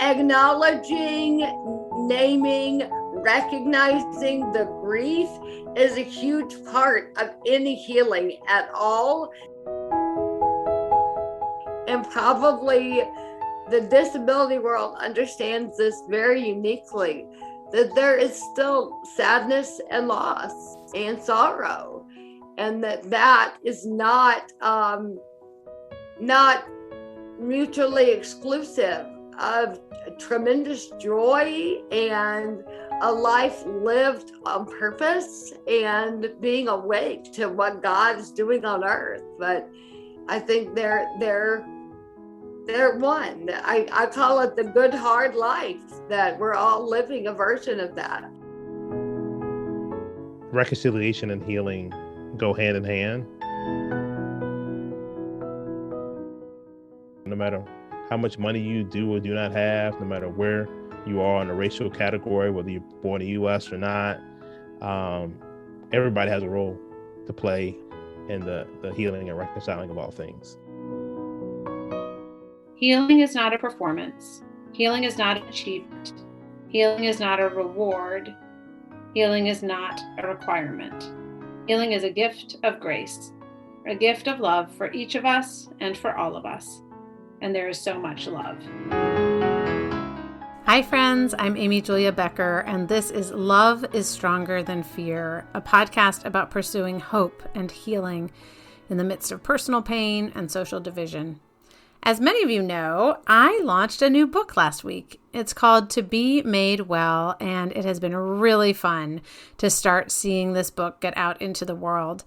acknowledging, naming, recognizing the grief is a huge part of any healing at all. And probably the disability world understands this very uniquely, that there is still sadness and loss and sorrow, and that is not mutually exclusive of tremendous joy and a life lived on purpose and being awake to what God is doing on earth. But I think they're one. I call it the good hard life, that we're all living a version of that. Reconciliation and healing go hand in hand. No matter how much money you do or do not have, no matter where you are in a racial category, whether you're born in the U.S. or not, everybody has a role to play in the healing and reconciling of all things. Healing is not a performance. Healing is not an achievement. Healing is not a reward. Healing is not a requirement. Healing is a gift of grace, a gift of love for each of us and for all of us. And there is so much love. Hi friends, I'm Amy Julia Becker, and this is Love is Stronger Than Fear, a podcast about pursuing hope and healing in the midst of personal pain and social division. As many of you know, I launched a new book last week. It's called To Be Made Well, and it has been really fun to start seeing this book get out into the world.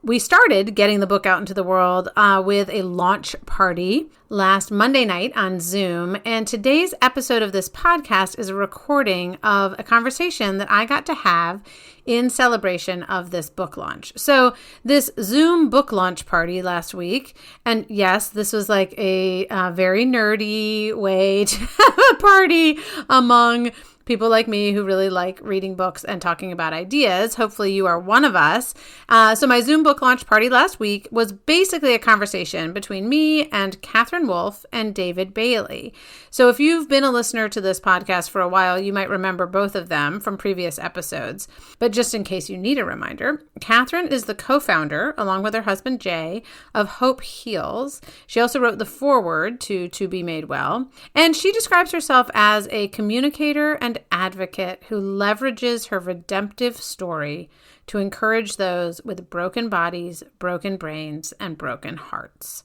We started getting the book out into the world with a launch party last Monday night on Zoom. And today's episode of this podcast is a recording of a conversation that I got to have in celebration of this book launch. So this Zoom book launch party last week, and yes, this was like a very nerdy way to have a party among people like me who really like reading books and talking about ideas. Hopefully you are one of us. So my Zoom book launch party last week was basically a conversation between me and Katherine Wolf and David Bailey. So if you've been a listener to this podcast for a while, you might remember both of them from previous episodes. But just in case you need a reminder, Katherine is the co-founder, along with her husband Jay, of Hope Heals. She also wrote the foreword to Be Made Well. And she describes herself as a communicator and advocate who leverages her redemptive story to encourage those with broken bodies, broken brains, and broken hearts.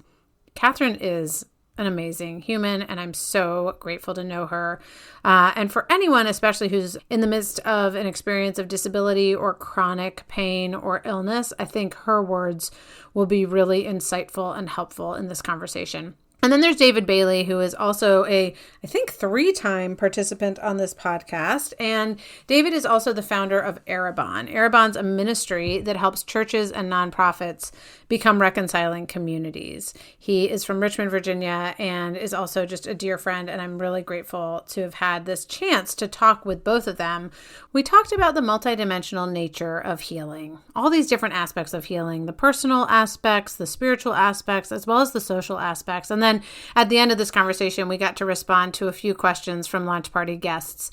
Katherine is an amazing human, and I'm so grateful to know her. And for anyone, especially who's in the midst of an experience of disability or chronic pain or illness, I think her words will be really insightful and helpful in this conversation. And then there's David Bailey, who is also I think 3-time participant on this podcast. And David is also the founder of Arabon. Arabon's a ministry that helps churches and nonprofits become reconciling communities. He is from Richmond, Virginia, and is also just a dear friend. And I'm really grateful to have had this chance to talk with both of them. We talked about the multidimensional nature of healing, all these different aspects of healing, the personal aspects, the spiritual aspects, as well as the social aspects. And then at the end of this conversation, we got to respond to a few questions from launch party guests.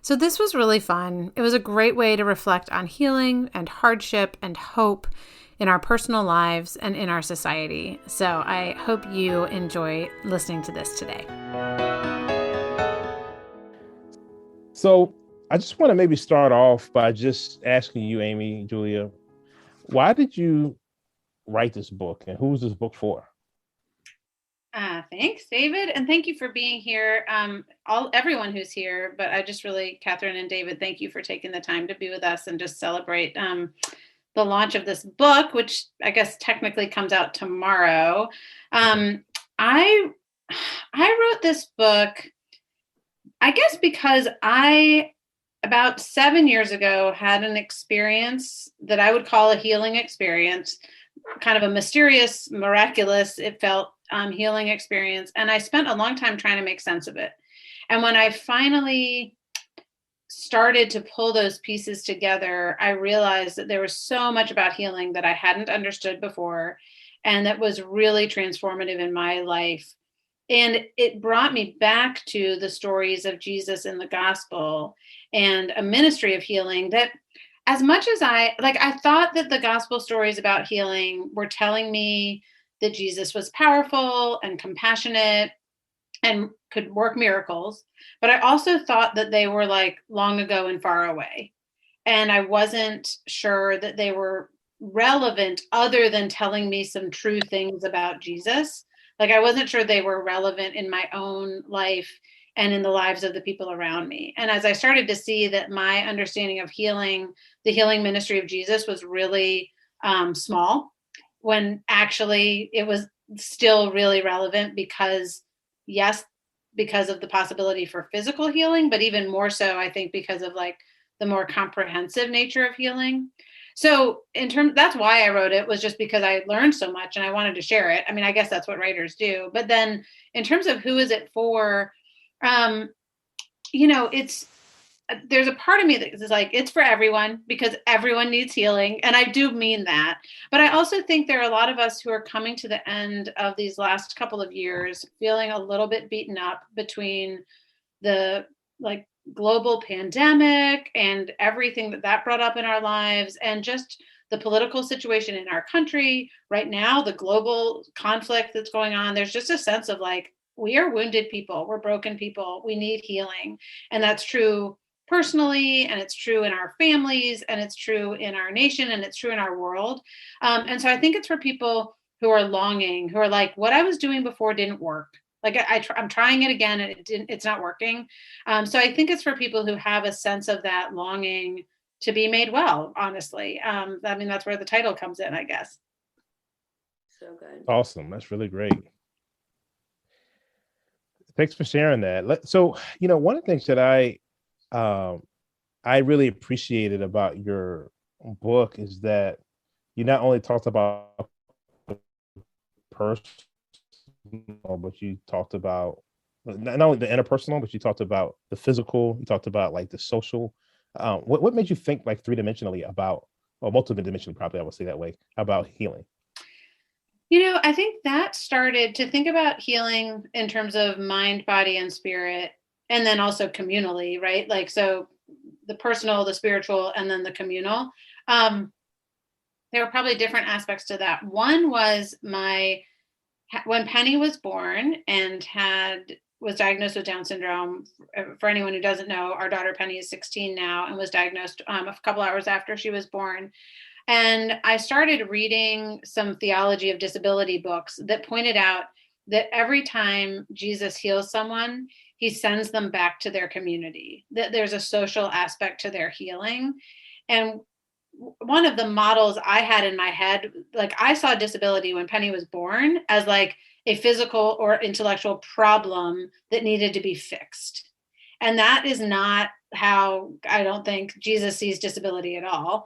So this was really fun. It was a great way to reflect on healing and hardship and hope in our personal lives and in our society. So I hope you enjoy listening to this today. So I just want to maybe start off by just asking you, Amy, Julia, why did you write this book, and who's this book for? Thanks, David. And thank you for being here. Everyone who's here, but I just really, Katherine and David, thank you for taking the time to be with us and just celebrate the launch of this book, which I guess technically comes out tomorrow. I wrote this book, I guess, because I, about 7 years ago, had an experience that I would call a healing experience, kind of a mysterious, miraculous, it felt, healing experience. And I spent a long time trying to make sense of it. And when I finally started to pull those pieces together, I realized that there was so much about healing that I hadn't understood before, and that was really transformative in my life. And it brought me back to the stories of Jesus in the gospel and a ministry of healing that, as much as I thought that the gospel stories about healing were telling me that Jesus was powerful and compassionate and could work miracles. But I also thought that they were like long ago and far away. And I wasn't sure that they were relevant other than telling me some true things about Jesus. Like I wasn't sure they were relevant in my own life and in the lives of the people around me. And as I started to see that my understanding of healing, the healing ministry of Jesus was really small, when actually it was still really relevant because, yes, because of the possibility for physical healing, but even more so, I think, because of like the more comprehensive nature of healing. So that's why I wrote it, was just because I learned so much and I wanted to share it. I mean, I guess that's what writers do. But then in terms of who is it for, um, there's a part of me that is like, it's for everyone because everyone needs healing. And I do mean that. But I also think there are a lot of us who are coming to the end of these last couple of years feeling a little bit beaten up between the like global pandemic and everything that brought up in our lives, and just the political situation in our country right now, the global conflict that's going on. There's just a sense of like, we are wounded people, we're broken people, we need healing. And that's true personally, and it's true in our families, and it's true in our nation, and it's true in our world. And so I think it's for people who are longing, who are like, what I was doing before didn't work. Like I'm trying it again and it's not working. So I think it's for people who have a sense of that longing to be made well, honestly. I mean, that's where the title comes in, I guess. So good. Awesome. That's really great. Thanks for sharing that. So, one of the things that I really appreciated about your book is that you not only talked about personal, but you talked about not only the interpersonal, but you talked about the physical, you talked about like the social. What made you think like three-dimensionally about, or multidimensionally, probably I would say that way, about healing? I think that started to think about healing in terms of mind, body, and spirit, and then also communally, right? Like, so the personal, the spiritual, and then the communal. There were probably different aspects to that. One was when Penny was born and was diagnosed with Down syndrome. For anyone who doesn't know, our daughter Penny is 16 now and was diagnosed a couple hours after she was born. And I started reading some theology of disability books that pointed out that every time Jesus heals someone, he sends them back to their community, that there's a social aspect to their healing. And one of the models I had in my head, like I saw disability when Penny was born as like a physical or intellectual problem that needed to be fixed. And that is not how I don't think Jesus sees disability at all.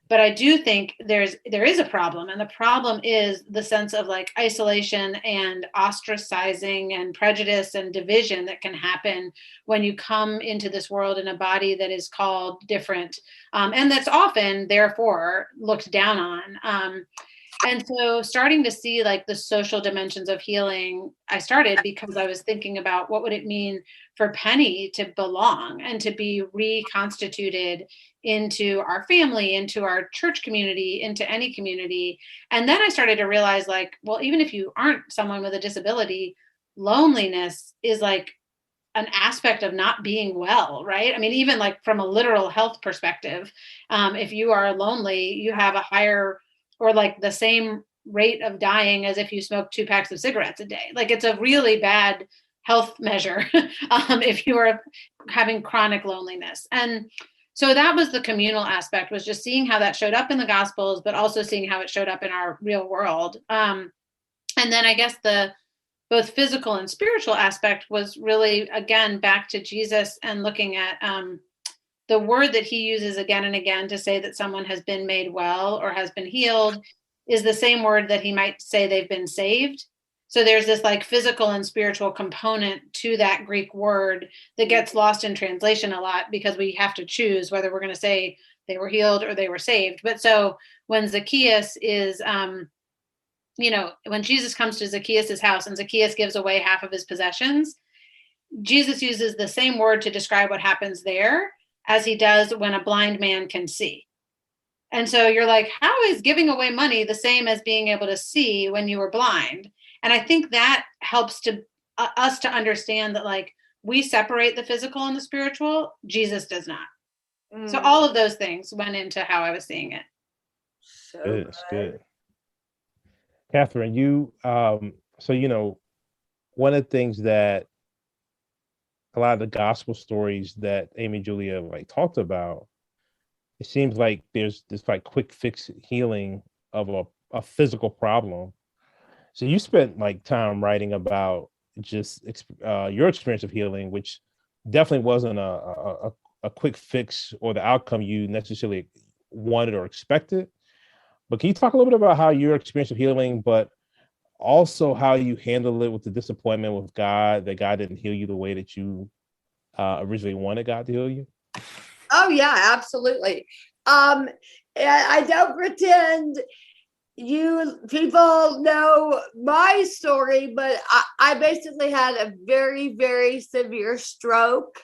But I do think there is a problem, and the problem is the sense of like isolation and ostracizing and prejudice and division that can happen when you come into this world in a body that is called different, and that's often therefore looked down on. And so starting to see like the social dimensions of healing, I started because I was thinking about what would it mean for Penny to belong and to be reconstituted into our family, into our church community, into any community. And then I started to realize like, well, even if you aren't someone with a disability, loneliness is like an aspect of not being well, right? I mean, even like from a literal health perspective, if you are lonely, you have a higher or like the same rate of dying as if you smoke 2 packs of cigarettes a day. Like it's a really bad health measure if you are having chronic loneliness. And so that was the communal aspect, was just seeing how that showed up in the Gospels, but also seeing how it showed up in our real world. And then I guess the both physical and spiritual aspect was really, again, back to Jesus and looking at the word that he uses again and again to say that someone has been made well or has been healed is the same word that he might say they've been saved. So there's this like physical and spiritual component to that Greek word that gets lost in translation a lot because we have to choose whether we're going to say they were healed or they were saved. But so when Zacchaeus is when Jesus comes to Zacchaeus' house and Zacchaeus gives away half of his possessions, Jesus uses the same word to describe what happens there as he does when a blind man can see. And so you're like, how is giving away money the same as being able to see when you were blind? And I think that helps to us to understand that, like, we separate the physical and the spiritual. Jesus does not. So all of those things went into how I was seeing it. So Good, it's good. Katherine, so one of the things that a lot of the gospel stories that Amy and Julia like talked about, it seems like there's this like quick fix healing of a physical problem. So you spent like time writing about just your experience of healing, which definitely wasn't a quick fix or the outcome you necessarily wanted or expected. But can you talk a little bit about how your experience of healing, but also how you handle it with the disappointment with God, that God didn't heal you the way that you originally wanted God to heal you? Oh yeah, absolutely. I don't pretend you people know my story, but I basically had a very, very severe stroke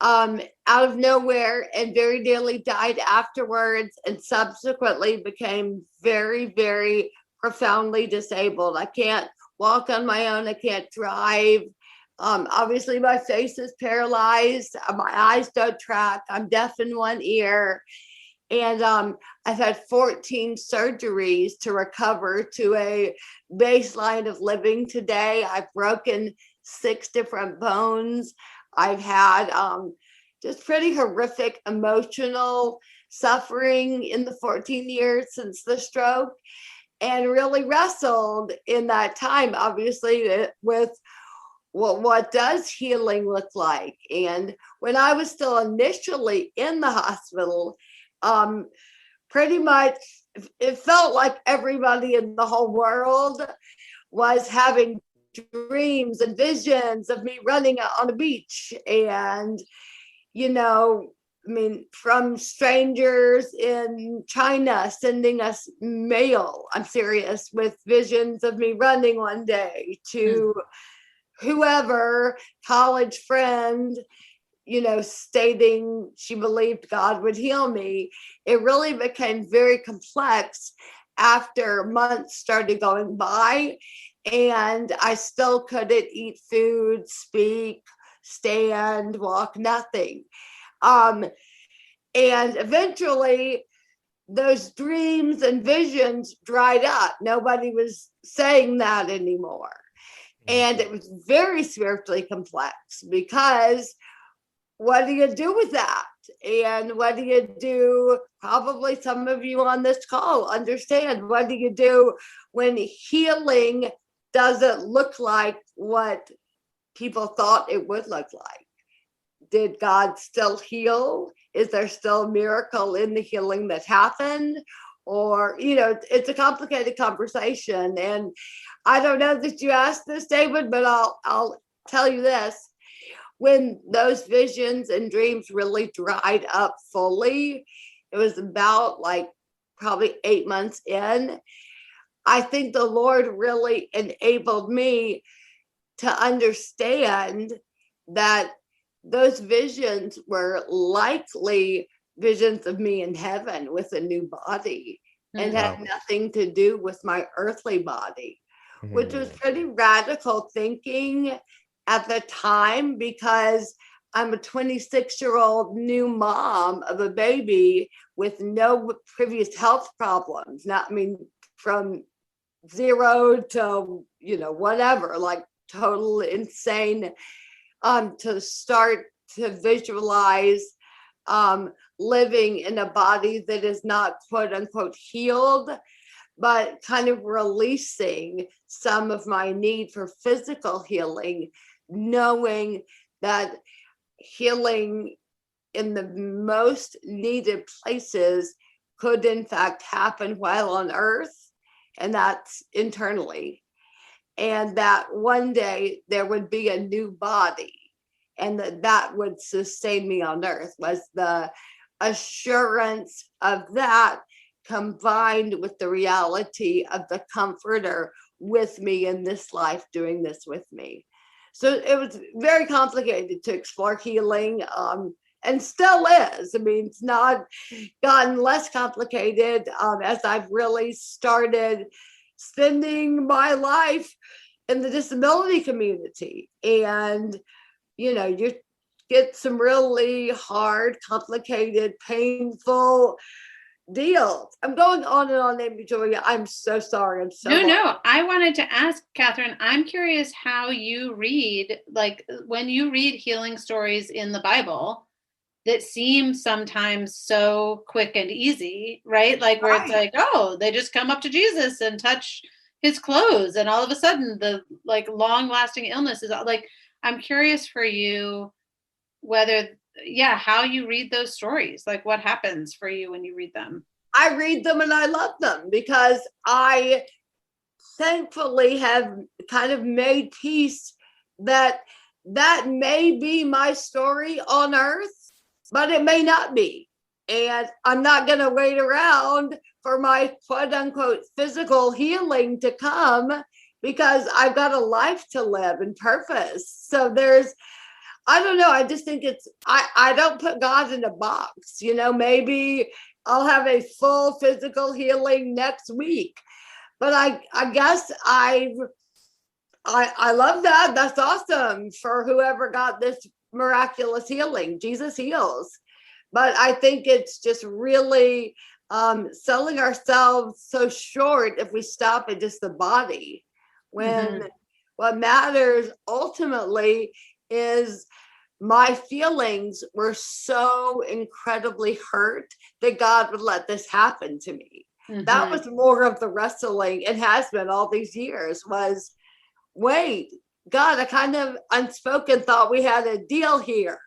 out of nowhere and very nearly died afterwards, and subsequently became very, very profoundly disabled. I can't walk on my own. I can't drive. Obviously, my face is paralyzed. My eyes don't track. I'm deaf in one ear. And I've had 14 surgeries to recover to a baseline of living today. I've broken 6 different bones. I've had just pretty horrific emotional suffering in the 14 years since the stroke, and really wrestled in that time, obviously, with what does healing look like. And when I was still initially in the hospital, pretty much it felt like everybody in the whole world was having dreams and visions of me running on a beach. And, from strangers in China sending us mail, I'm serious, with visions of me running one day, to whoever, college friend, stating she believed God would heal me. It really became very complex after months started going by, and I still couldn't eat food, speak, stand, walk, nothing. And eventually those dreams and visions dried up. Nobody was saying that anymore. And it was very spiritually complex, because what do you do with that? And what do you do? Probably some of you on this call understand. What do you do when healing doesn't look like what people thought it would look like? Did God still heal? Is there still a miracle in the healing that happened? Or, it's a complicated conversation. And I don't know that you asked this, David, but I'll tell you this. When those visions and dreams really dried up fully, it was about like probably 8 months in. I think the Lord really enabled me to understand that those visions were likely visions of me in heaven with a new body, and had nothing to do with my earthly body, which was pretty radical thinking at the time, because I'm a 26-year-old new mom of a baby with no previous health problems. From 0 to, whatever, like total insane, to start to visualize living in a body that is not quote unquote healed, but kind of releasing some of my need for physical healing, knowing that healing in the most needed places could in fact happen while on earth, and that's internally. And that one day there would be a new body, and that would sustain me on earth, was the assurance of that. combined with the reality of the comforter with me in this life, doing this with me. So it was very complicated to explore healing, and still is. I mean, it's not gotten less complicated as I've really started spending my life in the disability community. And, you get some really hard, complicated, painful deals. I'm going on and on, Amy Julia. I'm so sorry. I'm so No. I wanted to ask Katherine, I'm curious how you read, like when you read healing stories in the Bible that seem sometimes so quick and easy, right? Like where it's like, oh, they just come up to Jesus and touch his clothes, and all of a sudden the like long lasting illness is like, I'm curious for you whether, how you read those stories, like what happens for you when you read them. I read them and I love them because I thankfully have kind of made peace that may be my story on earth, but it may not be. And I'm not going to wait around for my quote unquote physical healing to come, because I've got a life to live and purpose. So I don't know. I just think I don't put God in a box. Maybe I'll have a full physical healing next week. But I guess I love that. That's awesome for whoever got this miraculous healing. Jesus heals. But I think it's just really selling ourselves so short if we stop at just the body, when what matters ultimately is my feelings were so incredibly hurt that God would let this happen to me. That was more of the wrestling, it has been all these years, was, wait, God, I kind of unspoken thought we had a deal here.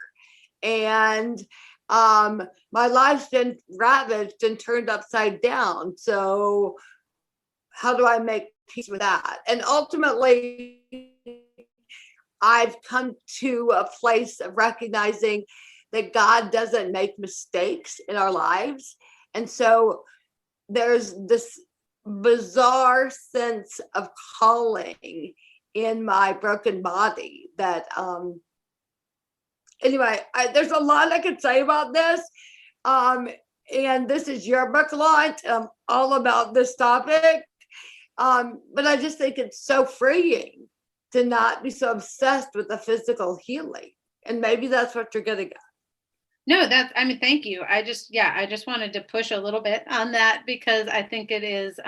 And my life's been ravaged and turned upside down. So how do I make peace with that? And ultimately, I've come to a place of recognizing that God doesn't make mistakes in our lives. And so there's this bizarre sense of calling in my broken body that, anyway, there's a lot I could say about this. And this is your book launch, all about this topic. But I just think it's so freeing to not be so obsessed with the physical healing. And maybe that's what you're getting at. No, thank you. I just wanted to push a little bit on that, because I think it is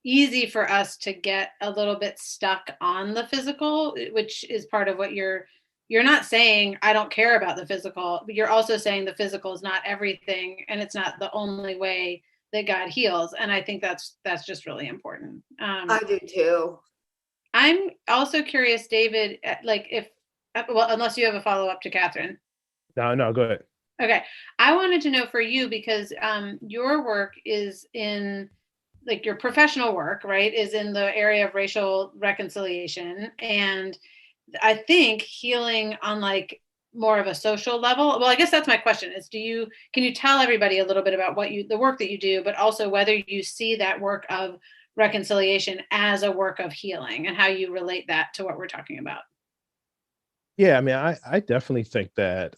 easy for us to get a little bit stuck on the physical, which is part of what you're not saying, I don't care about the physical, but you're also saying the physical is not everything, and it's not the only way that God heals. And I think that's just really important. I do too. I'm also curious, David, like unless you have a follow-up to Katherine. No, go ahead. Okay. I wanted to know for you, because your work is in, like your professional work, right, is in the area of racial reconciliation. And I think healing on like more of a social level. Well, I guess that's my question is, can you tell everybody a little bit about the work that you do, but also whether you see that work of reconciliation as a work of healing and how you relate that to what we're talking about? Yeah, I mean, I definitely think that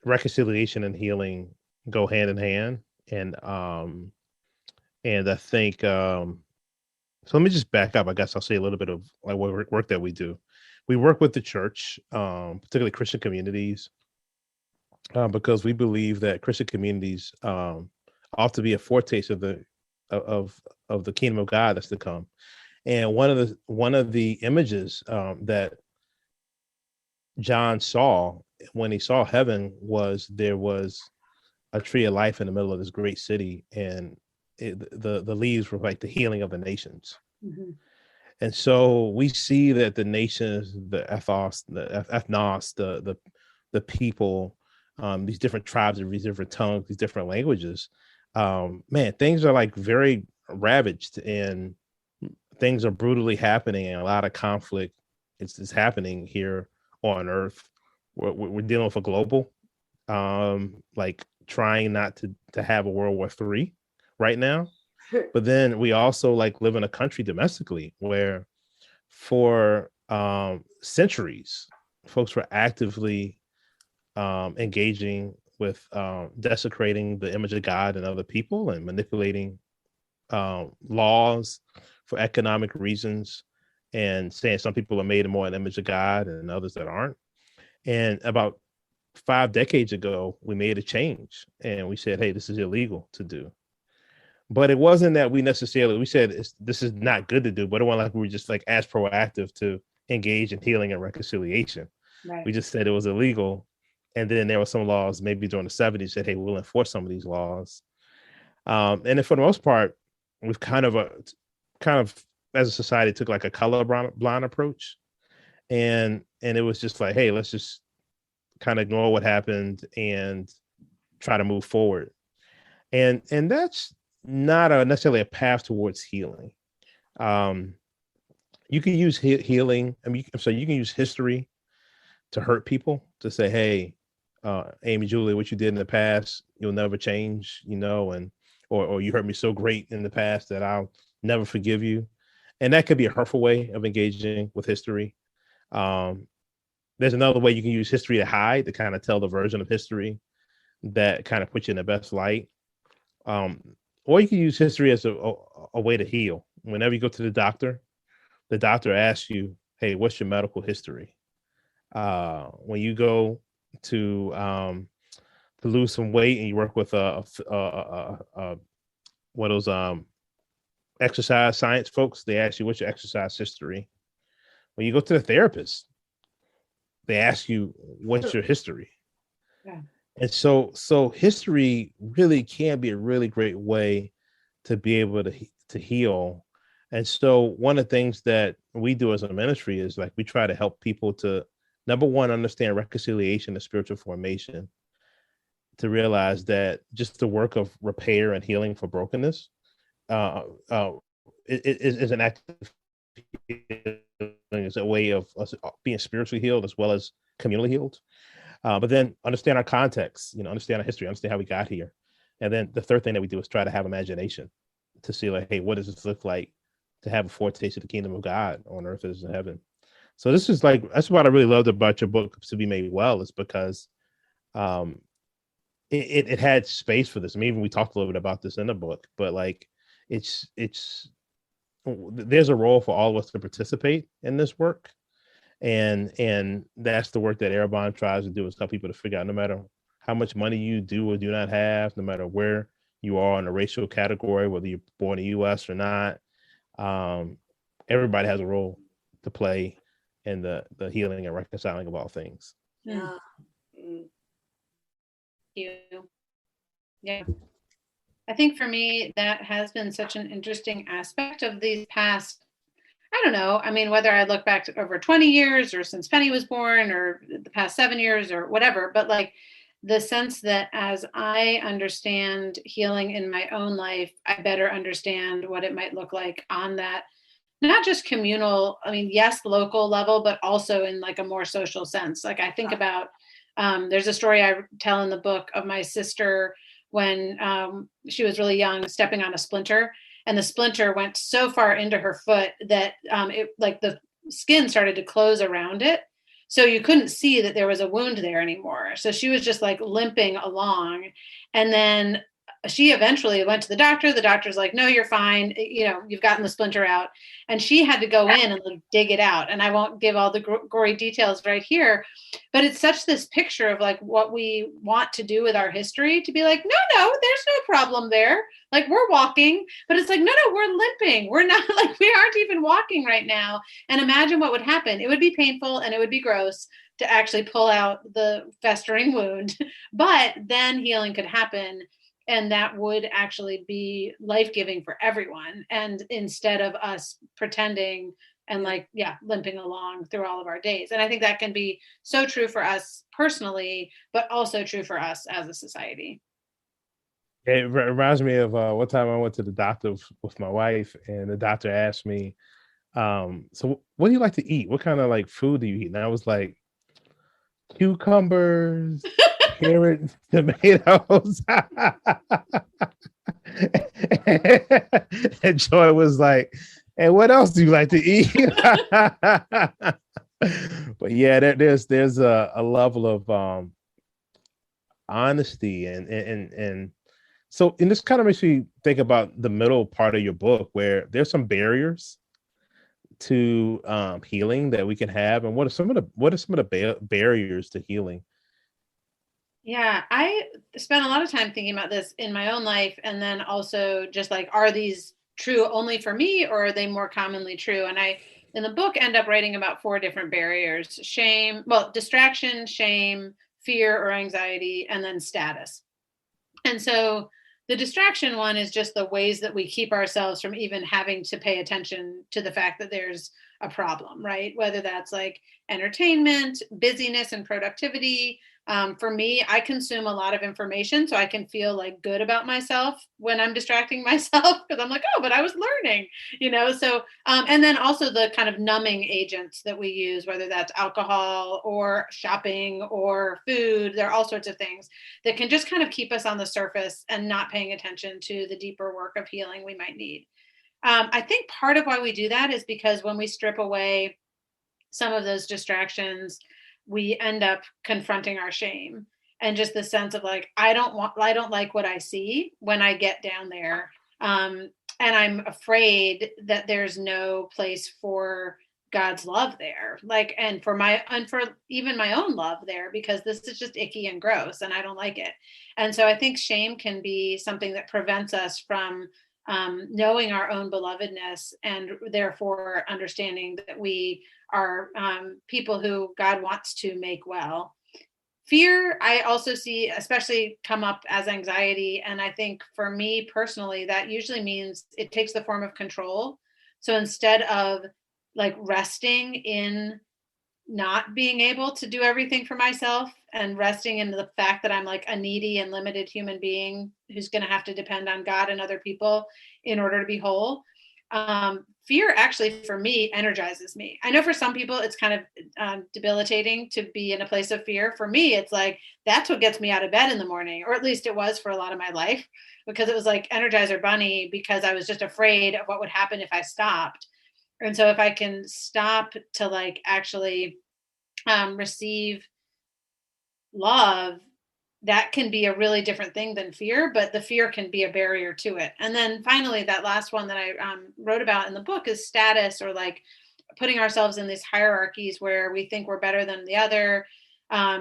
reconciliation and healing go hand in hand. And I think so let me just back up. I guess I'll say a little bit of like what work that we do. We work with the church, particularly Christian communities, because we believe that Christian communities ought to be a foretaste of the kingdom of God that's to come. And one of the images that John saw when he saw heaven was there was a tree of life in the middle of this great city, and the leaves were like the healing of the nations. Mm-hmm. And so we see that the nations, the ethnos, the people, these different tribes, these different tongues, these different languages, man, things are like very ravaged, and things are brutally happening, and a lot of conflict is happening here on earth. We're dealing with a global like trying not to have a World War III right now. But then we also like live in a country domestically where for centuries, folks were actively engaging with desecrating the image of God and other people and manipulating laws for economic reasons and saying some people are made more in the image of God and others that aren't. And about 5 decades ago, we made a change and we said, hey, this is illegal to do. But it wasn't that we said this is not good to do, but it wasn't like we were just like as proactive to engage in healing and reconciliation. Right. We just said it was illegal. And then there were some laws maybe during the 70s said, hey, we'll enforce some of these laws. And then for the most part, we've kind of as a society took like a colorblind approach. And it was just like, hey, let's just kind of ignore what happened and try to move forward. And that's not necessarily a path towards healing. You can use healing. You can use history to hurt people, to say, hey, Amy, Julie, what you did in the past, you'll never change, or you hurt me so great in the past that I'll never forgive you. And that could be a hurtful way of engaging with history. There's another way you can use history to hide, to kind of tell the version of history that kind of puts you in the best light. Or you can use history as a way to heal. Whenever you go to the doctor asks you, hey, what's your medical history? When you go to lose some weight and you work with what those exercise science folks, they ask you what's your exercise history. When you go to the therapist, they ask you what's your history. Yeah. And so history really can be a really great way to be able to heal. And so one of the things that we do as a ministry is like we try to help people to, number one, understand reconciliation and spiritual formation, to realize that just the work of repair and healing for brokenness is an act of healing. It's a way of us being spiritually healed as well as communally healed. But then understand our context, understand our history, understand how we got here. And then the third thing that we do is try to have imagination to see like, hey, what does this look like to have a foretaste of the kingdom of God on earth as in heaven? So this is like, that's what I really loved about your book, To Be Made Well, is because it had space for this. I mean, even we talked a little bit about this in the book, but like there's a role for all of us to participate in this work. And that's the work that Erebon tries to do, is help people to figure out, no matter how much money you do or do not have, no matter where you are in a racial category, whether you're born in the US or not, everybody has a role to play in the healing and reconciling of all things. Yeah. Thank you. Yeah. I think for me, that has been such an interesting aspect of these past, I don't know. I mean, whether I look back to over 20 years or since Penny was born or the past 7 years or whatever, but like the sense that as I understand healing in my own life, I better understand what it might look like on that, not just communal, I mean, yes, local level, but also in like a more social sense. Like I think about, there's a story I tell in the book of my sister when she was really young, stepping on a splinter. And the splinter went so far into her foot that it, like the skin started to close around it. So you couldn't see that there was a wound there anymore. So she was just like limping along. And then she eventually went to the doctor. The doctor's like, no, you're fine. You've gotten the splinter out. And she had to go in and like, dig it out. And I won't give all the gory details right here, but it's such this picture of like what we want to do with our history, to be like, no, there's no problem there. Like we're walking, but it's like, no, we're limping. We're not, like, we aren't even walking right now. And imagine what would happen. It would be painful and it would be gross to actually pull out the festering wound, but then healing could happen. And that would actually be life-giving for everyone. And instead of us pretending and like, limping along through all of our days. And I think that can be so true for us personally, but also true for us as a society. It reminds me of one time I went to the doctor with my wife, and the doctor asked me, so what do you like to eat? What kind of like food do you eat? And I was like, cucumbers, carrot, tomatoes. And Joy was like, and what else do you like to eat? But yeah, there's a level of honesty and so, and this kind of makes me think about the middle part of your book where there's some barriers to healing that we can have, and what are some of the barriers to healing? Yeah, I spent a lot of time thinking about this in my own life. And then also just like, are these true only for me, or are they more commonly true? And I, in the book, end up writing about 4 different barriers: shame, well, distraction, shame, fear or anxiety, and then status. And so the distraction one is just the ways that we keep ourselves from even having to pay attention to the fact that there's a problem, right? Whether that's like entertainment, busyness, and productivity. For me, I consume a lot of information, so I can feel like good about myself when I'm distracting myself because I'm like, oh, but I was learning, you know? So, and then also the kind of numbing agents that we use, whether that's alcohol or shopping or food, there are all sorts of things that can just kind of keep us on the surface and not paying attention to the deeper work of healing we might need. I think part of why we do that is because when we strip away some of those distractions, we end up confronting our shame and just the sense of like, I don't like what I see when I get down there. And I'm afraid that there's no place for God's love there. Like, and for even my own love there, because this is just icky and gross and I don't like it. And so I think shame can be something that prevents us from knowing our own belovedness and therefore understanding that we are people who God wants to make well. Fear, I also see, especially come up as anxiety. And I think for me personally, that usually means it takes the form of control. So instead of like resting in not being able to do everything for myself and resting in the fact that I'm like a needy and limited human being who's going to have to depend on God and other people in order to be whole. Fear actually for me energizes me. I know for some people it's kind of debilitating to be in a place of fear. For me, it's like, that's what gets me out of bed in the morning, or at least it was for a lot of my life, because it was like Energizer Bunny, because I was just afraid of what would happen if I stopped. And so if I can stop to like actually receive love, that can be a really different thing than fear, but the fear can be a barrier to it. And then finally, that last one that I wrote about in the book is status, or like putting ourselves in these hierarchies where we think we're better than the other.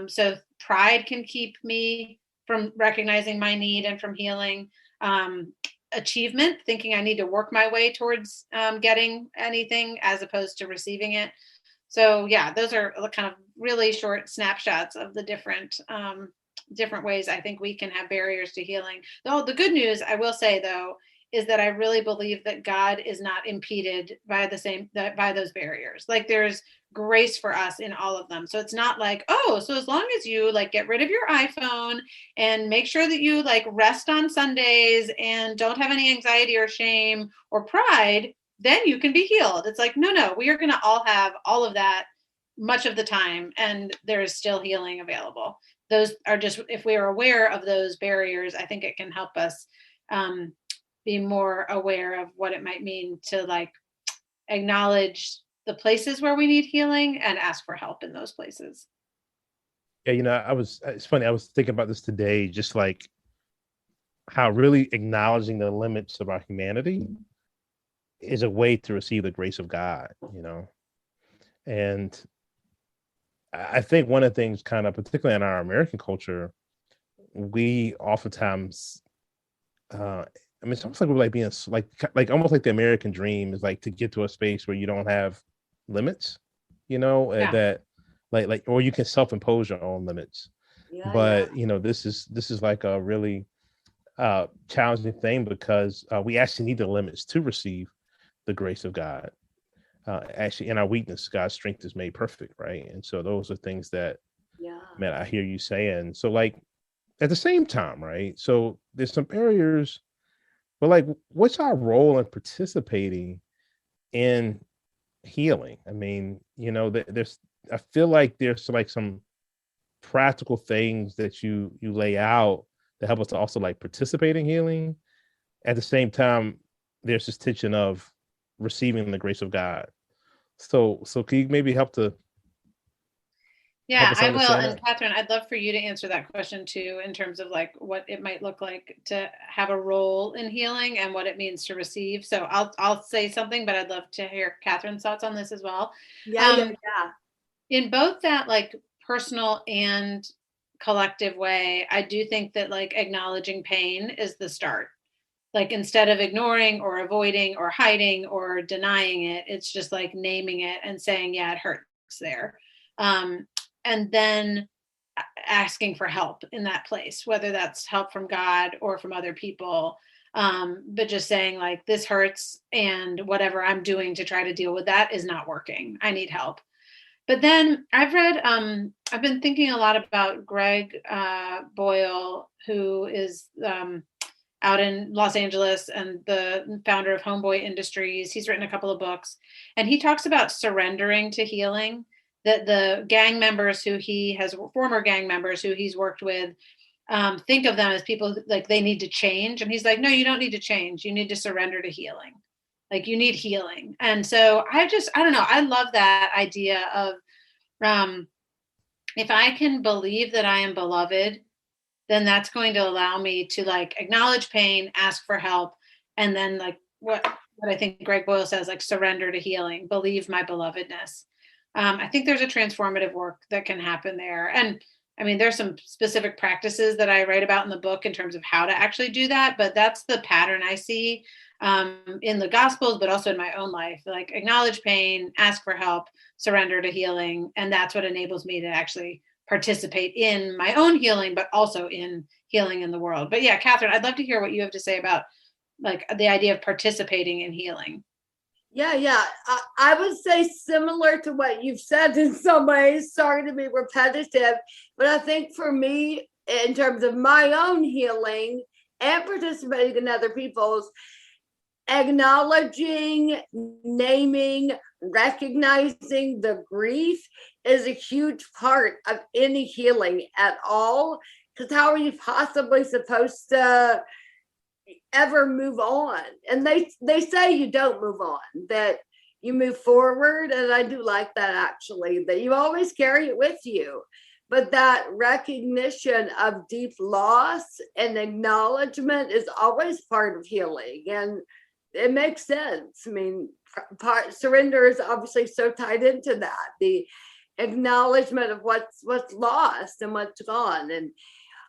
So pride can keep me from recognizing my need and from healing. Achievement, thinking I need to work my way towards getting anything as opposed to receiving it. So yeah, those are kind of really short snapshots of the different ways I think we can have barriers to healing. Though the good news, I will say though, is that I really believe that God is not impeded by by those barriers. Like there's grace for us in all of them. So it's not like, oh, so as long as you like get rid of your iPhone and make sure that you like rest on Sundays and don't have any anxiety or shame or pride, then you can be healed. It's like, no, we are going to all have all of that much of the time, and there is still healing available. Those are just, if we are aware of those barriers, I think it can help us be more aware of what it might mean to like acknowledge the places where we need healing and ask for help in those places. Yeah, it's funny, I was thinking about this today, just like how really acknowledging the limits of our humanity is a way to receive the grace of God, and I think one of the things, kind of particularly in our American culture, we oftentimes it's almost like we're like being like almost like the American dream is like to get to a space where you don't have limits, Yeah. that like or you can self-impose your own limits. Yeah, But this is like a really challenging thing, because we actually need the limits to receive the grace of God. Actually, in our weakness, God's strength is made perfect, right? And so those are things that, yeah, man, I hear you saying. So like at the same time, right? So there's some barriers, but like, what's our role in participating in healing? I mean, there's, I feel like there's like some practical things that you lay out that help us to also like participate in healing. At the same time, there's this tension of receiving the grace of God. So can you maybe help Yeah, us I will. understand And that? Catherine, I'd love for you to answer that question too, in terms of like what it might look like to have a role in healing and what it means to receive. So I'll say something, but I'd love to hear Catherine's thoughts on this as well. Yeah, Um, yeah. in both that like personal and collective way, I do think that like acknowledging pain is the start. Like instead of ignoring or avoiding or hiding or denying it, it's just like naming it and saying, yeah, it hurts there. Um, and then asking for help in that place, whether that's help from God or from other people. But just saying like, this hurts and whatever I'm doing to try to deal with that is not working. I need help. But then I've been thinking a lot about Greg Boyle, who is out in Los Angeles and the founder of Homeboy Industries. He's written a couple of books, and he talks about surrendering to healing. That the gang members who he has, former gang members who he's worked with, think of them as people like they need to change. And he's like, no, you don't need to change. You need to surrender to healing. Like you need healing. And so I don't know. I love that idea of if I can believe that I am beloved, then that's going to allow me to like acknowledge pain, ask for help, and then like what I think Greg Boyle says, like surrender to healing, believe my belovedness. I think there's a transformative work that can happen there. And I mean, there's some specific practices that I write about in the book in terms of how to actually do that, but that's the pattern I see in the Gospels, but also in my own life. Like acknowledge pain, ask for help, surrender to healing, and that's what enables me to actually participate in my own healing, but also in healing in the world. But yeah, Catherine, I'd love to hear what you have to say about like the idea of participating in healing. Yeah. I would say similar to what you've said in some ways. Sorry to be repetitive, but I think for me, in terms of my own healing and participating in other people's, acknowledging, naming, recognizing the grief is a huge part of any healing at all. Because how are you possibly supposed to ever move on? And they say you don't move on, that you move forward. And I do like that, actually, that you always carry it with you. But that recognition of deep loss and acknowledgement is always part of healing. And it makes sense. I mean, surrender is obviously so tied into that, the acknowledgement of what's lost and what's gone. And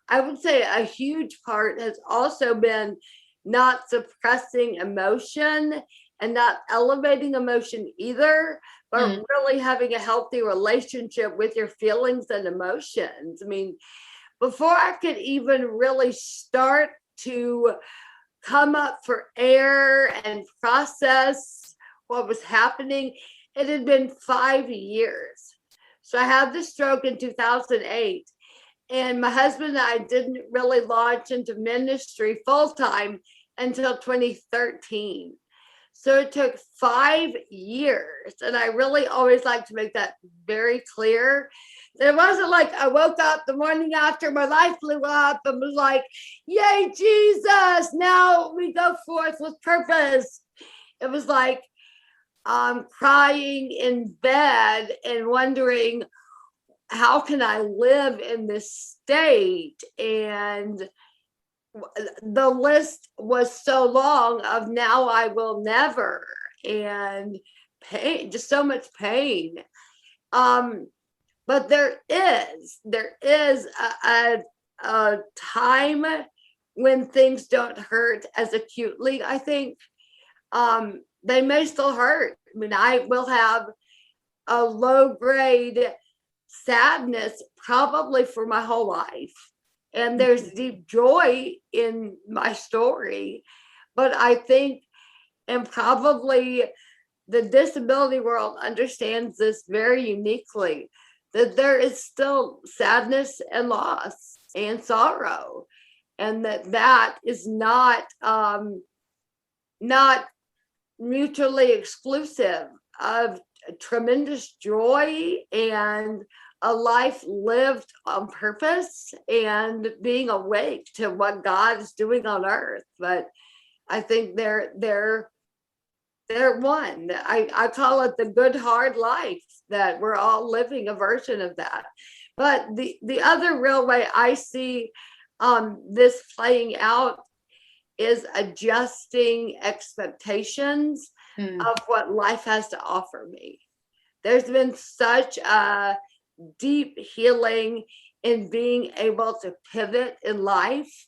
I would say a huge part has also been not suppressing emotion and not elevating emotion either, but really having a healthy relationship with your feelings and emotions. I mean, before I could even really start to come up for air and process what was happening, it had been 5 years. So I had the stroke in 2008. And my husband and I didn't really launch into ministry full time until 2013. So it took 5 years. And I really always like to make that very clear. It wasn't like I woke up the morning after my life blew up and was like, yay, Jesus, now we go forth with purpose. It was like crying in bed and wondering, how can I live in this state? And the list was so long of now I will never, and pain, just so much pain. But there is a time when things don't hurt as acutely. I think they may still hurt. I mean, I will have a low grade sadness probably for my whole life. And there's deep joy in my story. But I think, and probably the disability world understands this very uniquely, that there is still sadness and loss and sorrow. And that is not mutually exclusive of tremendous joy and a life lived on purpose and being awake to what God is doing on earth. But I think they're one. I call it the good hard life, that we're all living a version of that. But the other real way I see this playing out is adjusting expectations of what life has to offer me. There's been such a deep healing in being able to pivot in life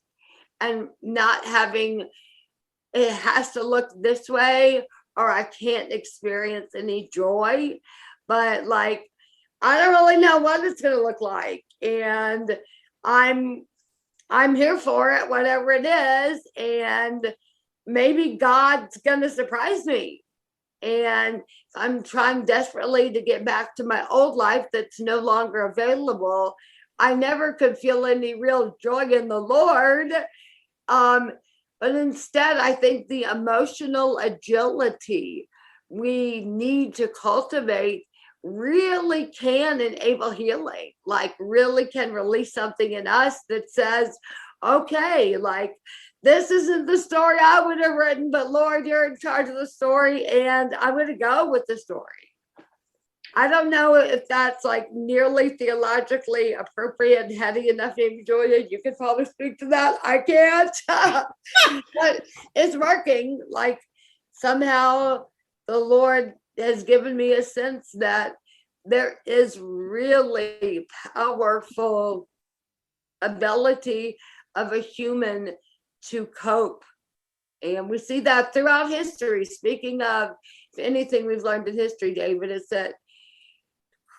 and not having it has to look this way or I can't experience any joy. But like, I don't really know what it's going to look like. And I'm here for it, whatever it is. And maybe God's going to surprise me. And I'm trying desperately to get back to my old life that's no longer available. I never could feel any real joy in the Lord. But instead, I think the emotional agility we need to cultivate really can enable healing, like really can release something in us that says, okay, like this isn't the story I would have written, but Lord, you're in charge of the story and I'm going to go with the story. I don't know if that's like nearly theologically appropriate and heady enough, Amy Julia. You could probably speak to that. I can't. But it's working. Like somehow the Lord has given me a sense that there is really powerful ability of a human to cope. And we see that throughout history. Speaking of, if anything we've learned in history, David, is that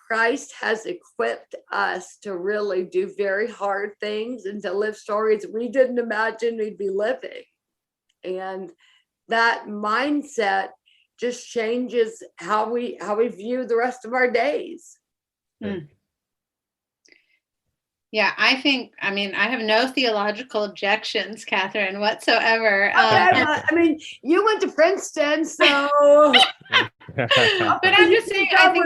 Christ has equipped us to really do very hard things and to live stories we didn't imagine we'd be living. And that mindset just changes how we view the rest of our days. Yeah, I have no theological objections, Katherine, whatsoever. Okay, I mean, you went to Princeton, so. But I'm just saying, I think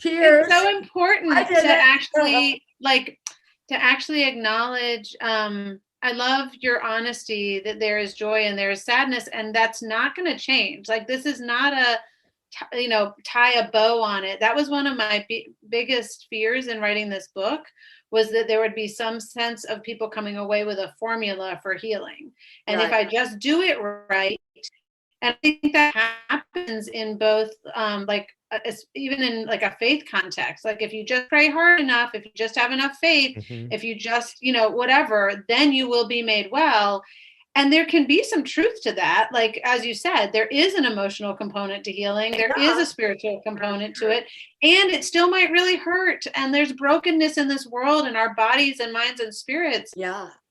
it's so important to actually acknowledge. I love your honesty that there is joy and there is sadness, and that's not going to change. Like, this is not tie a bow on it. That was one of my biggest fears in writing this book, was that there would be some sense of people coming away with a formula for healing. And if I just do it right, and I think that happens in both, even in like a faith context, like if you just pray hard enough, if you just have enough faith, if you just, whatever, then you will be made well. And there can be some truth to that. Like, as you said, there is an emotional component to healing. There is a spiritual component to it. And it still might really hurt. And there's brokenness in this world, and our bodies and minds and spirits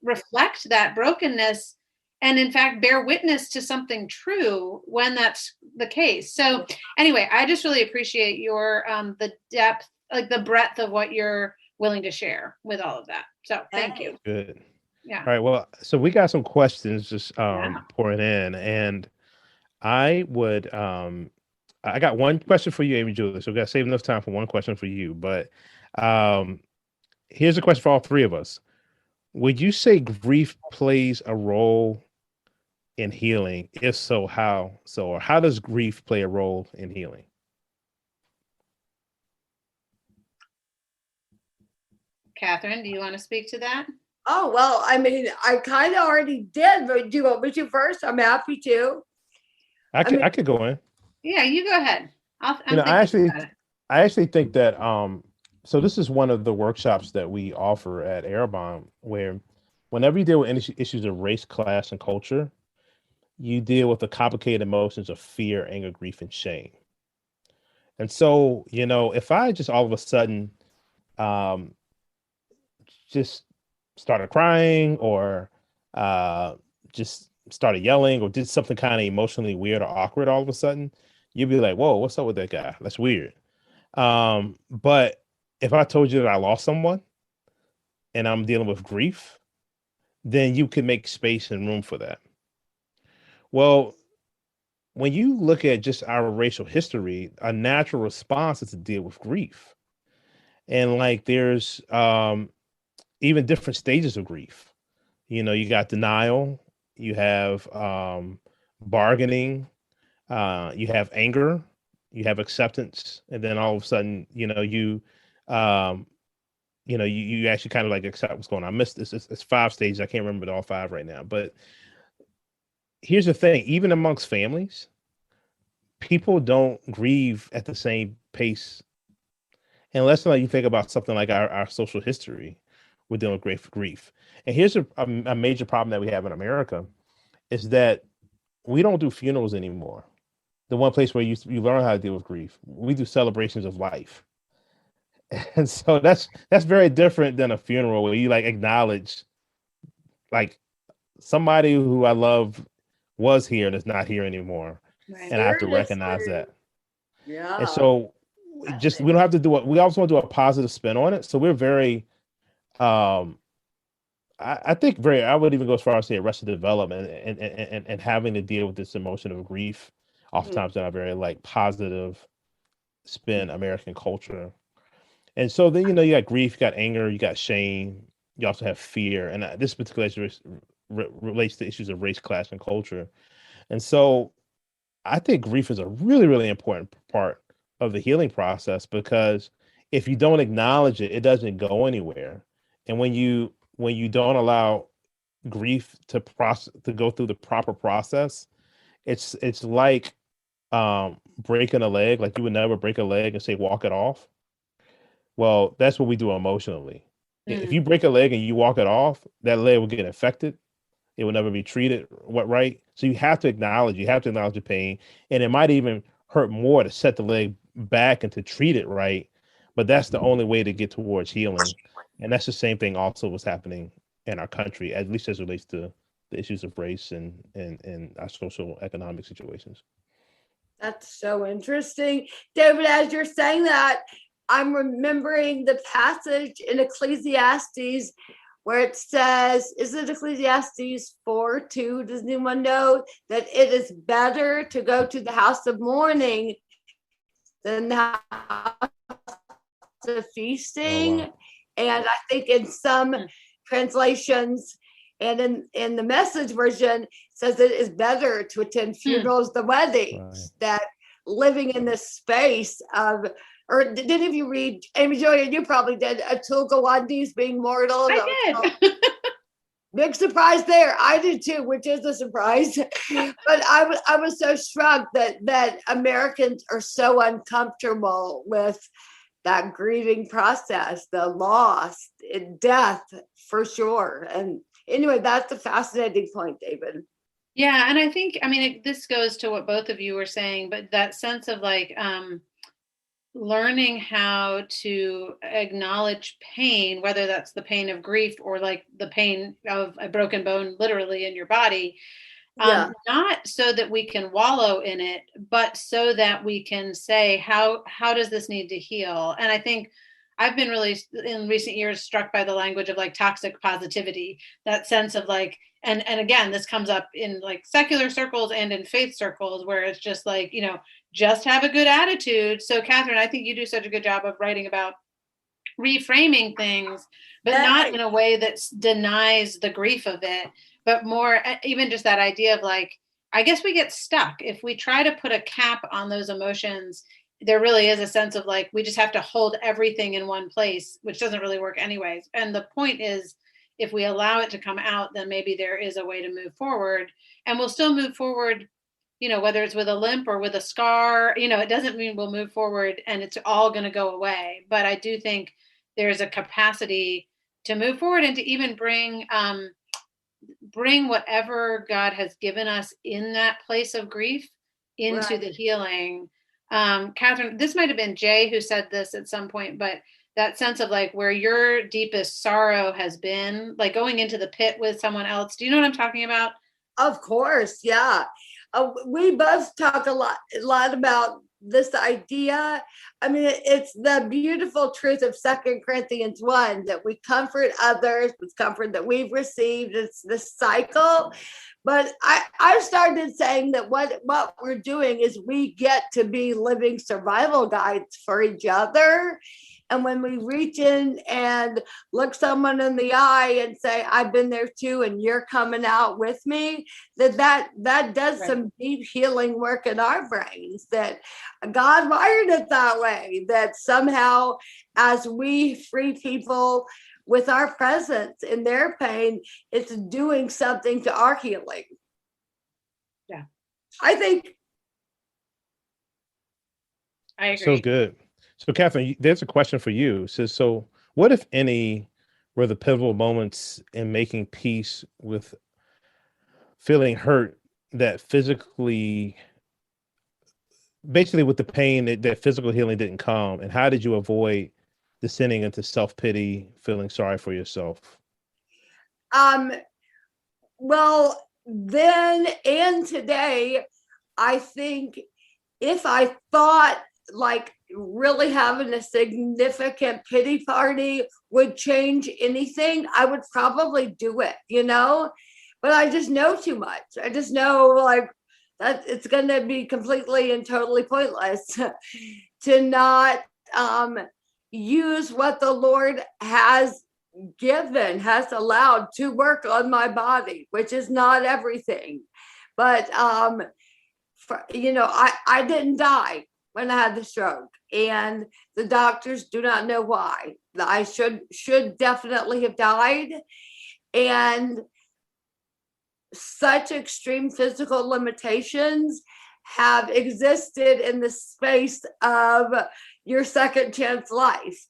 reflect that brokenness. And in fact, bear witness to something true when that's the case. So anyway, I just really appreciate your, the depth, like the breadth of what you're willing to share with all of that. So thank you. Good. Yeah. All right. Well, so we got some questions just pouring in, and I would, I got one question for you, Amy Julia. So we got to save enough time for one question for you. But here's a question for all three of us. Would you say grief plays a role in healing? If so, how? So, or how does grief play a role in healing? Katherine, do you want to speak to that? Oh, well, I mean, I kind of already did, but do you want me to first? I'm happy to. I could go in. Yeah, you go ahead. I actually think that so this is one of the workshops that we offer at Airbomb, where whenever you deal with any issues of race, class, and culture, you deal with the complicated emotions of fear, anger, grief, and shame. And so, if I just all of a sudden just started crying, or just started yelling, or did something kind of emotionally weird or awkward all of a sudden, you'd be like, whoa, what's up with that guy? That's weird. But if I told you that I lost someone and I'm dealing with grief, then you can make space and room for that. Well, when you look at just our racial history, a natural response is to deal with grief. And like there's even different stages of grief. You know, you got denial, you have bargaining, you have anger, you have acceptance, and then all of a sudden, um, you actually kind of like accept what's going on. I missed this. It's 5 stages. I can't remember all 5 right now. But here's the thing: even amongst families, people don't grieve at the same pace, unless like you think about something like our social history. We're dealing with great grief, and here's a major problem that we have in America is that we don't do funerals anymore. The one place where you learn how to deal with grief, we do celebrations of life. And so that's very different than a funeral where you like acknowledge like somebody who I love was here and is not here anymore. Right. And I have to recognize Seriously. that. Yeah. And so just we don't have to do it. We also want to do a positive spin on it. So we're very I think very I would even go as far as say arrested development and having to deal with this emotion of grief oftentimes in a very like positive spin American culture. And so then, you got grief, you got anger, you got shame, you also have fear. And this particular issue relates to issues of race, class, and culture. And so I think grief is a really, really important part of the healing process because if you don't acknowledge it, it doesn't go anywhere. And when you don't allow grief to go through the proper process, it's like breaking a leg. Like you would never break a leg and say walk it off. Well, that's what we do emotionally. If you break a leg and you walk it off, that leg will get infected. It will never be treated right. So you have to acknowledge the pain, and it might even hurt more to set the leg back and to treat it right. But that's the only way to get towards healing. And that's the same thing also was happening in our country, at least as it relates to the issues of race and our social economic situations. That's so interesting. David, as you're saying that, I'm remembering the passage in Ecclesiastes where it says, is it Ecclesiastes 4:2? Does anyone know that it is better to go to the house of mourning than the house of feasting? Oh, wow. And I think in some translations and in the Message version, it says it is better to attend funerals than weddings, that living in this space of, or did any of you read, Amy Joy, you probably did, Atul Gawande's Being Mortal? I did. Big surprise there. I did too, which is a surprise. But I was so struck that Americans are so uncomfortable with that grieving process, the loss, death, for sure. And anyway, that's a fascinating point, David. Yeah, and I think, I mean, this goes to what both of you were saying, but that sense of like learning how to acknowledge pain, whether that's the pain of grief or like the pain of a broken bone literally in your body, not so that we can wallow in it, but so that we can say, how does this need to heal? And I think I've been really in recent years struck by the language of like toxic positivity, that sense of like, and again, this comes up in like secular circles and in faith circles where it's just like, just have a good attitude. So Katherine, I think you do such a good job of writing about reframing things, but not in a way that denies the grief of it, but more even just that idea of like, I guess we get stuck if we try to put a cap on those emotions. There really is a sense of like, we just have to hold everything in one place, which doesn't really work anyways. And the point is, if we allow it to come out, then maybe there is a way to move forward, and we'll still move forward, whether it's with a limp or with a scar, it doesn't mean we'll move forward and it's all going to go away. But I do think there's a capacity to move forward and to even bring whatever God has given us in that place of grief into the healing. Katherine, this might have been Jay who said this at some point, but that sense of like where your deepest sorrow has been, like going into the pit with someone else. Do you know what I'm talking about? Of course, yeah. We both talk a lot about this idea. I mean, it's the beautiful truth of 2 Corinthians 1 that we comfort others with comfort that we've received. It's this cycle. But I've started saying that what we're doing is we get to be living survival guides for each other. And when we reach in and look someone in the eye and say, I've been there too, and you're coming out with me, that does Right. some deep healing work in our brains, that God wired it that way, that somehow as we free people with our presence in their pain, it's doing something to our healing. Yeah. I think. I agree. So good. So Katherine, there's a question for you. It says, so what, if any, were the pivotal moments in making peace with feeling hurt that physically, basically with the pain that physical healing didn't come? And how did you avoid descending into self-pity, feeling sorry for yourself? Well, then and today, I think if I thought like really having a significant pity party would change anything, I would probably do it, But I just know too much. I just know like that it's going to be completely and totally pointless to not use what the Lord has allowed to work on my body, which is not everything. But I didn't die when I had the stroke, and the doctors do not know why. I should definitely have died, and such extreme physical limitations have existed in the space of your second chance life.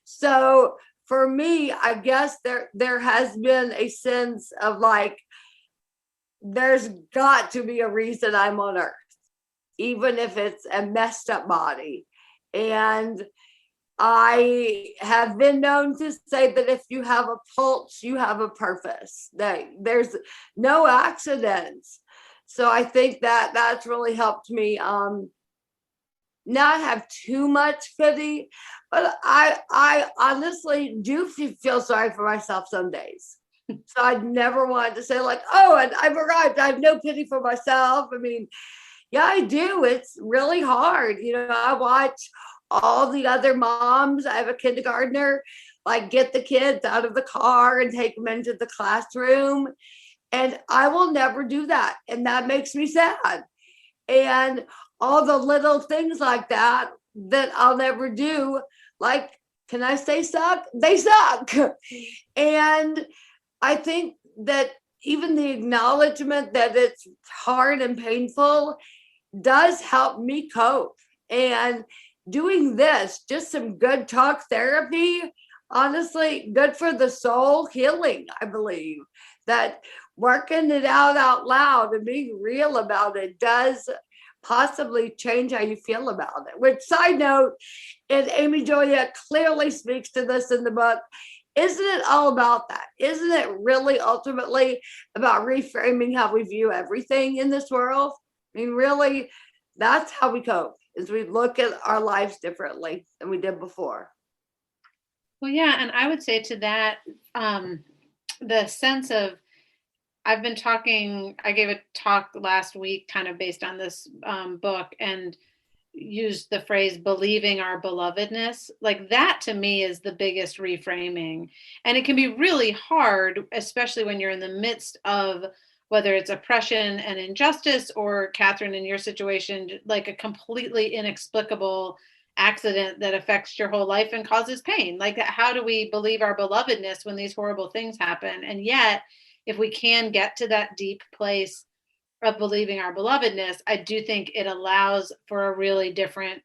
So for me, I guess there has been a sense of like, there's got to be a reason I'm on earth, even if it's a messed up body. And I have been known to say that if you have a pulse, you have a purpose, that there's no accidents. So I think that that's really helped me not have too much pity, but I honestly do feel sorry for myself some days. So I'd never want to say like, oh, and I've arrived. I have no pity for myself. I mean, yeah, I do. It's really hard. I watch all the other moms. I have a kindergartner, like get the kids out of the car and take them into the classroom. And I will never do that. And that makes me sad. And all the little things like that I'll never do, like, can I say suck? They suck. And I think that even the acknowledgement that it's hard and painful does help me cope. And doing this, just some good talk therapy, honestly, good for the soul healing, I believe. That working it out loud and being real about it does possibly change how you feel about it. Which, side note, and Amy Julia clearly speaks to this in the book, isn't it all about that? Isn't it really ultimately about reframing how we view everything in this world? I mean, really, that's how we cope, is we look at our lives differently than we did before. Well, yeah, and I would say to that, the sense of, I gave a talk last week kind of based on this book, and used the phrase believing our belovedness. Like that to me is the biggest reframing. And it can be really hard, especially when you're in the midst of whether it's oppression and injustice, or Katherine, in your situation, like a completely inexplicable accident that affects your whole life and causes pain. Like, how do we believe our belovedness when these horrible things happen? And yet, if we can get to that deep place of believing our belovedness, I do think it allows for a really different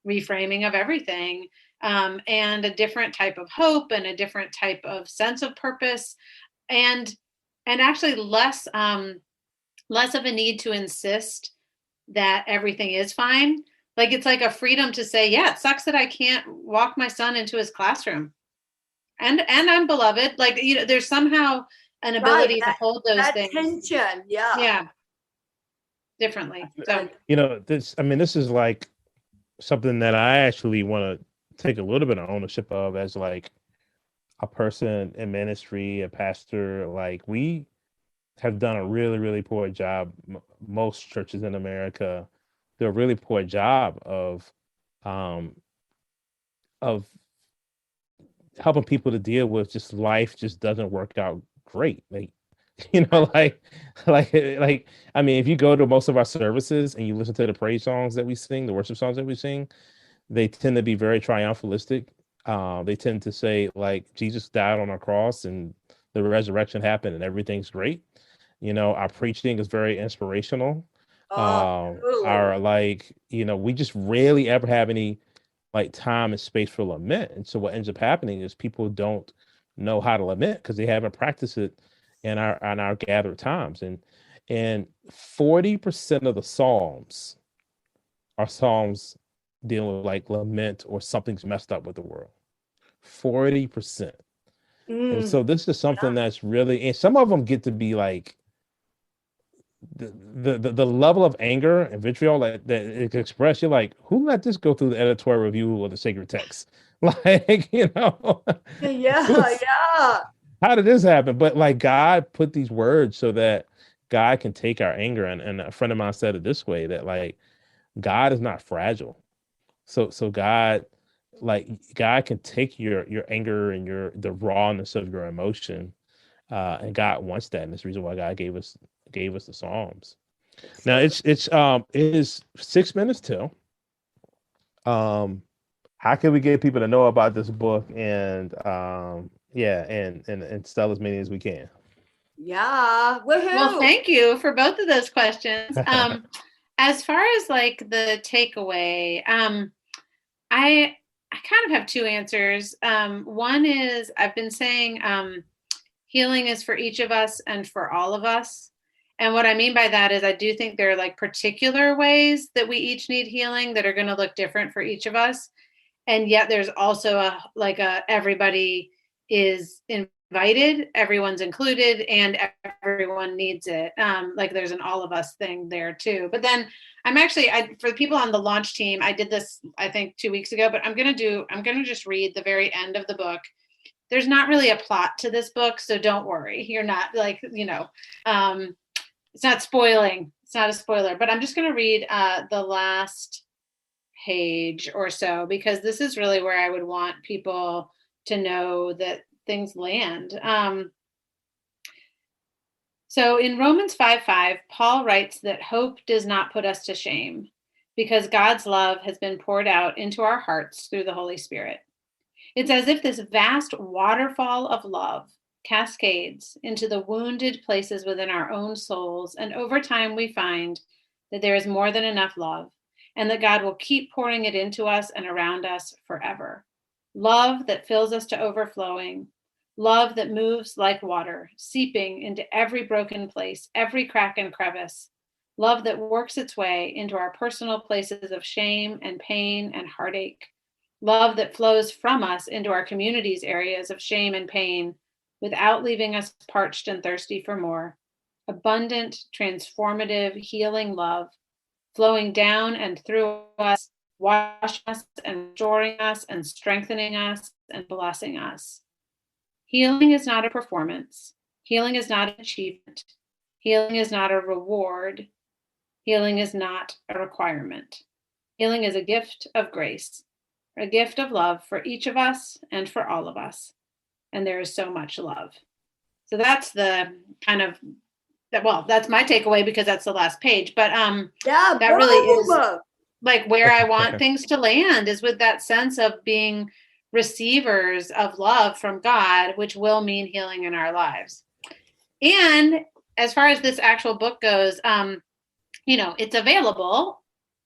reframing of everything, and a different type of hope and a different type of sense of purpose, and actually less of a need to insist that everything is fine. Like, it's like a freedom to say, yeah, it sucks that I can't walk my son into his classroom, and I'm beloved. Like, there's somehow an ability to hold those that things. Tension, yeah. Differently. So, this is like something that I actually want to take a little bit of ownership of as like a person in ministry, a pastor. Like, we have done a really, really poor job. Most churches in America do a really poor job of helping people to deal with just life just doesn't work out great. Like, I mean, if you go to most of our services and you listen to the praise songs that we sing, the worship songs that we sing, they tend to be very triumphalistic. They tend to say like Jesus died on a cross and the resurrection happened and everything's great. Our preaching is very inspirational. Oh, totally. Our we just rarely ever have any like time and space for lament. And so what ends up happening is people don't know how to lament because they haven't practiced it in our gathered times. And 40% of the Psalms are Psalms dealing with like lament or something's messed up with the world. 40%. And Mm, so this is something that's really, and some of them get to be like the level of anger and vitriol that it can express. You're like, who let this go through the editorial review of the sacred text? Like, yeah, who's, yeah. how did this happen? But like God put these words so that God can take our anger. And a friend of mine said it this way, that like God is not fragile. So God can take your anger and the rawness of your emotion. And God wants that. And that's the reason why God gave us the Psalms. Now So it is 6 minutes till. How can we get people to know about this book and and sell as many as we can? yeah. Well, Woohoo. thank you for both of those questions. As far as like the takeaway, I kind of have two answers. One is I've been saying healing is for each of us and for all of us. And what I mean by that is I do think there are like particular ways that we each need healing that are going to look different for each of us. And yet there's also everybody is invited, everyone's included, and everyone needs it. Like there's an all of us thing there too. But then for the people on the launch team, I did this I think 2 weeks ago, but I'm gonna just read the very end of the book. There's not really a plot to this book, so don't worry. You're not like, it's not spoiling. It's not a spoiler, but I'm just going to read the last page or so, because this is really where I would want people to know that things land. So in Romans 5:5, Paul writes that hope does not put us to shame because God's love has been poured out into our hearts through the Holy Spirit. It's as if this vast waterfall of love cascades into the wounded places within our own souls. And over time, we find that there is more than enough love and that God will keep pouring it into us and around us forever. Love that fills us to overflowing. Love that moves like water, seeping into every broken place, every crack and crevice. Love that works its way into our personal places of shame and pain and heartache. Love that flows from us into our community's areas of shame and pain without leaving us parched and thirsty for more. Abundant, transformative, healing love flowing down and through us, washing us and restoring us and strengthening us and blessing us. Healing is not a performance. Healing is not an achievement. Healing is not a reward. Healing is not a requirement. Healing is a gift of grace, a gift of love for each of us and for all of us. And there is so much love. So that's the kind of that's my takeaway because that's the last page. But Yeah, that really is boom. like where I want things to land, is with that sense of being receivers of love from God, which will mean healing in our lives. And as far as this actual book goes, it's available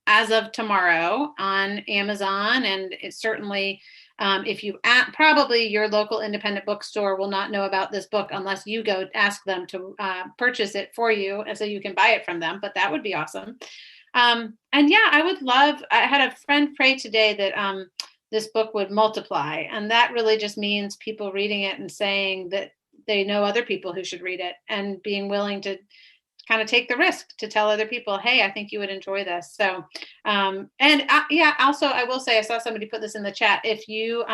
as of tomorrow on Amazon, and it's certainly if you probably your local independent bookstore will not know about this book unless you go ask them to purchase it for you, and so you can buy it from them. But that would be awesome. And yeah, I had a friend pray today that this book would multiply, and that really just means people reading it and saying that they know other people who should read it, and being willing to kind of take the risk to tell other people, hey, I think you would enjoy this. So, also I will say, I saw somebody put this in the chat. If you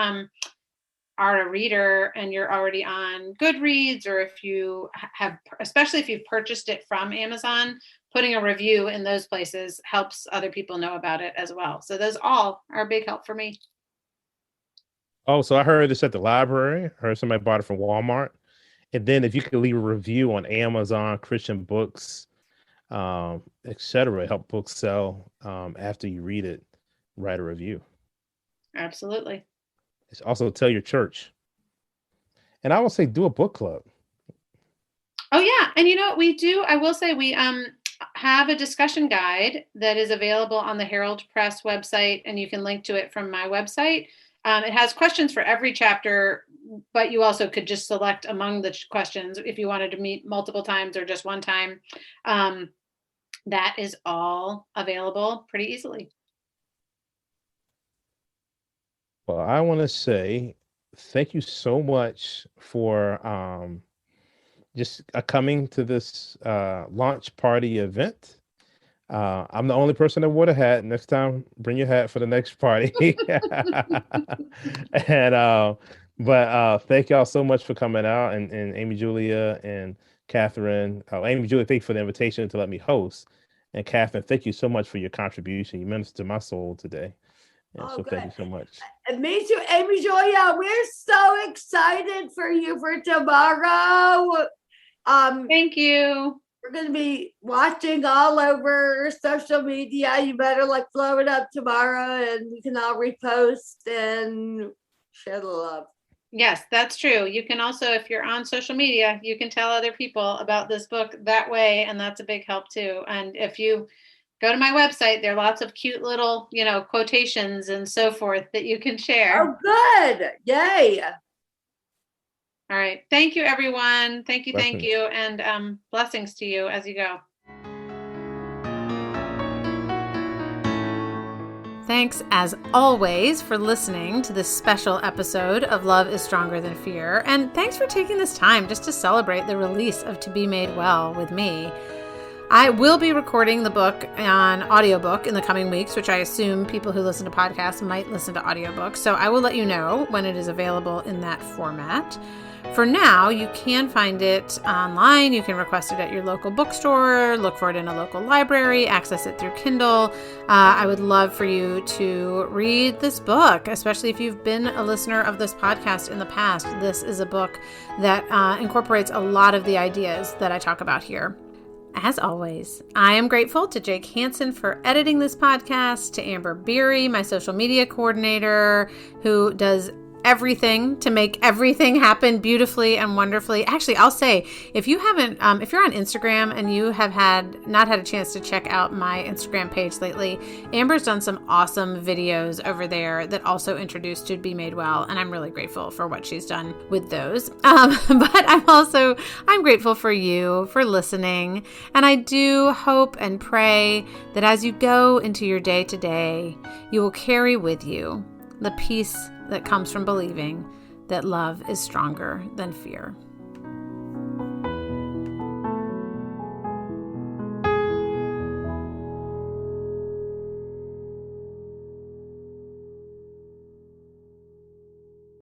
are a reader and you're already on Goodreads, or if you have, especially if you've purchased it from Amazon, putting a review in those places helps other people know about it as well. So those all are a big help for me. Oh, so I heard this at the library. I heard somebody bought it from Walmart. And then if you could leave a review on Amazon, Christian books, etc., help books sell after you read it, write a review. Absolutely. Also tell your church. And I will say do a book club. Oh yeah. And you know what we do? I will say we have a discussion guide that is available on the Herald Press website, and you can link to it from my website. It has questions for every chapter, but you also could just select among the questions if you wanted to meet multiple times or just one time. That is all available pretty easily. Well, I want to say thank you so much for just coming to this launch party event. I'm the only person that wore a hat. Next time, bring your hat for the next party. And but thank y'all so much for coming out, and Amy Julia and Katherine. Amy Julia, thank you for the invitation to let me host. And Katherine, thank you so much for your contribution. You ministered to my soul today. And so good. thank you so much. And me too, Amy Julia. We're so excited for you for tomorrow. Thank you. We're going to be watching all over social media. You better blow it up tomorrow, and we can all repost and share the love. Yes, that's true. You can also, if you're on social media, you can tell other people about this book that way, and that's a big help too. And if you go to my website, there are lots of cute little, quotations and so forth that you can share. Oh, good. Yay. All right. Thank you, everyone. Thank you. Blessings. Thank you. And blessings to you as you go. Thanks, as always, for listening to this special episode of Love is Stronger Than Fear. And thanks for taking this time just to celebrate the release of To Be Made Well with me. I will be recording the book on audiobook in the coming weeks, which I assume people who listen to podcasts might listen to audiobooks. So I will let you know when it is available in that format. For now, you can find it online. You can request it at your local bookstore, look for it in a local library, access it through Kindle. I would love for you to read this book, especially if you've been a listener of this podcast in the past. This is a book that incorporates a lot of the ideas that I talk about here. As always, I am grateful to Jake Hansen for editing this podcast, to Amber Beery, my social media coordinator, who does everything to make everything happen beautifully and wonderfully. Actually, I'll say, if you haven't, if you're on Instagram and you have not had a chance to check out my Instagram page lately, Amber's done some awesome videos over there that also introduce To Be Made Well, and I'm really grateful for what she's done with those. But I'm grateful for you for listening, and I do hope and pray that as you go into your day to day, you will carry with you the peace that comes from believing that love is stronger than fear.